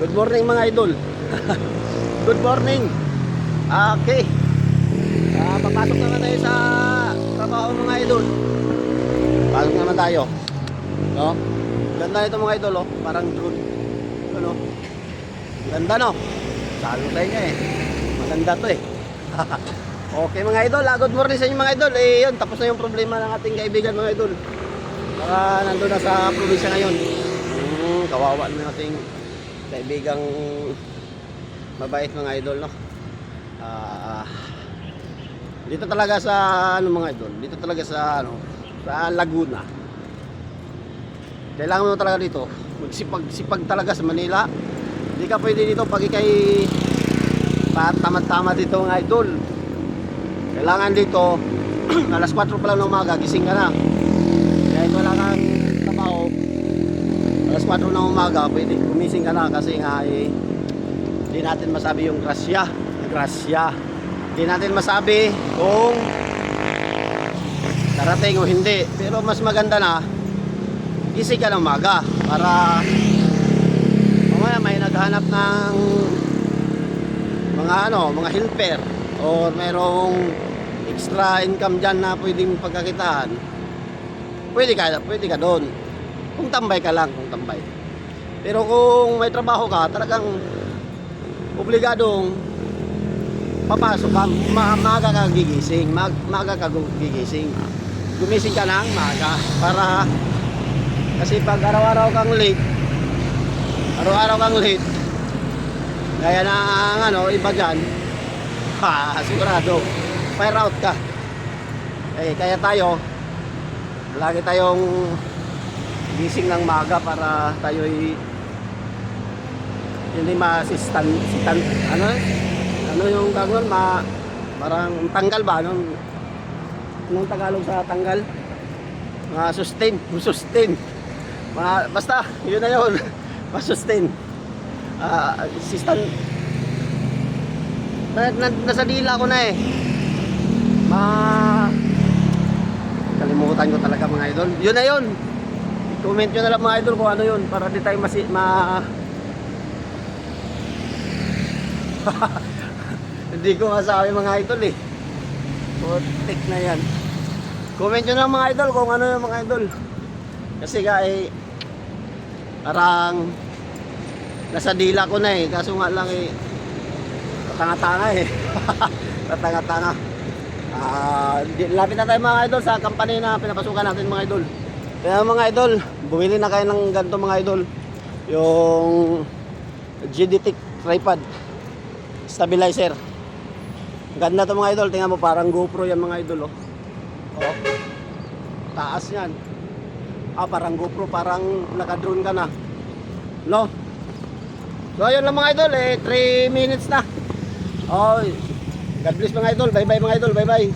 Good morning mga idol. Good morning. Okay. Papasok naman tayo sa trabaho mga idol. Pasok naman tayo. No? Ganda nito mga idol, oh. Parang drone. Ano? Ganda no? Salo tayo niya eh. Maganda to eh. Okay mga idol, good morning sa inyo mga idol. Yun, tapos na yung problema ng ating kaibigan mga idol. Nandun na sa probinsya ngayon. Kawawa naman ating kaibigang mabait mga idol, no? Dito talaga sa mga idol, dito talaga sa sa Laguna. Kailangan mo talaga dito magsipag talaga sa Manila. Hindi ka pwede dito pag ikay tamad-tamad dito mga idol. Kailangan dito alas 4 pa lang ng umaga gising ka na. Kahit wala kang trabaho, alas 4 ng umaga pwede gumising ka na kasi nga hindi natin masabi yung grasya. Hindi natin masabi kung darating o hindi. Pero mas maganda na gising ka ng umaga para mamaya may naghanap ng mga helper o merong extra income dyan na pwedeng pagkakitaan. Pwede ka doon kung tambay ka lang, pero kung may trabaho ka talagang obligadong papasok ka, maaga ka gigising, gumising ka ng maaga para kasi pag araw-araw kang late gaya ng iba dyan, sigurado fire out ka. Kaya tayo lagi tayong gising ng maaga para tayo'y hindi masistan yung gagawin parang tanggal ba anong Tagalog sa tanggal, sustain basta yun na yun. Masustain assistant nasa dila ko na eh. Kalimutan ko talaga mga idol. Yun na yun. Comment nyo na lang mga idol kung ano yun para di tayo hindi ko masabi mga idol eh. Putik na yan. Comment nyo na lang mga idol kung ano yung mga idol. Kasi parang nasa dila ko na eh. Kaso nga lang tatanga-tanga eh. Tatanga-tanga. Lapit na tayo mga idol sa company na pinapasukan natin mga idol. Kaya mga idol, bumili na kayo ng ganito mga idol. Yung GDT tripod stabilizer. Ganda to mga idol. Tingnan mo parang GoPro yan mga idol oh. Taas yan. Parang GoPro, parang naka-drone ka na. No? So ayun lang mga idol 3 minutes na. God bless mga idol. Bye bye mga idol. Bye bye.